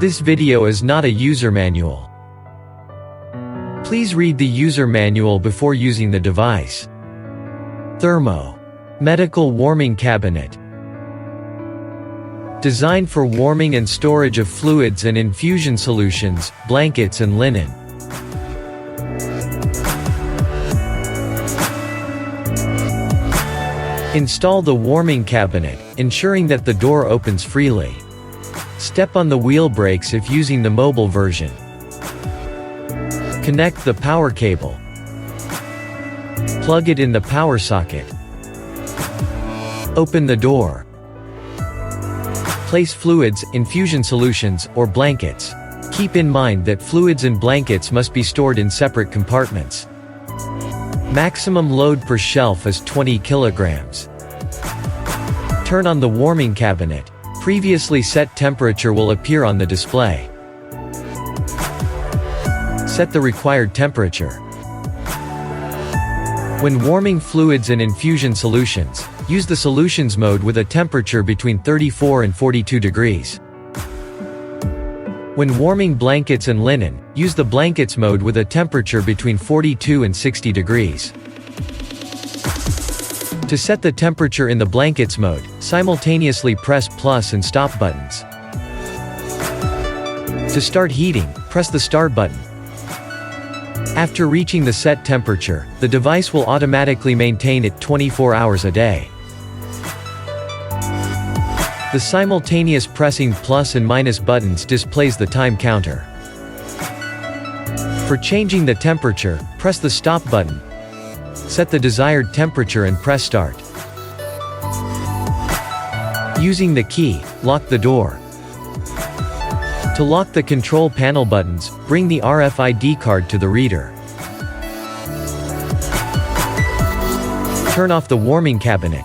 This video is not a user manual. Please read the user manual before using the device. Thermo. Medical warming cabinet. Designed for warming and storage of fluids and infusion solutions, blankets and linen. Install the warming cabinet, ensuring that the door opens freely. Step on the wheel brakes if using the mobile version. Connect the power cable. Plug it in the power socket. Open the door. Place fluids, infusion solutions, or blankets. Keep in mind that fluids and blankets must be stored in separate compartments. Maximum load per shelf is 20 kilograms. Turn on the warming cabinet. Previously set temperature will appear on the display. Set the required temperature. When warming fluids and infusion solutions, use the solutions mode with a temperature between 34 and 42 degrees. When warming blankets and linen, use the blankets mode with a temperature between 42 and 60 degrees. To set the temperature in the blankets mode, simultaneously press plus and stop buttons. To start heating, press the start button. After reaching the set temperature, the device will automatically maintain it 24 hours a day. The simultaneous pressing plus and minus buttons displays the time counter. For changing the temperature, press the stop button. Set the desired temperature and press start. Using the key, lock the door. To lock the control panel buttons, bring the RFID card to the reader. Turn off the warming cabinet.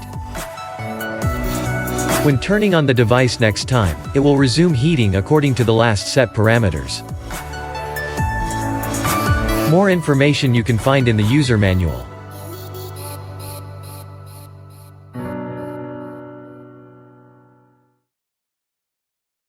When turning on the device next time, it will resume heating according to the last set parameters. More information you can find in the user manual.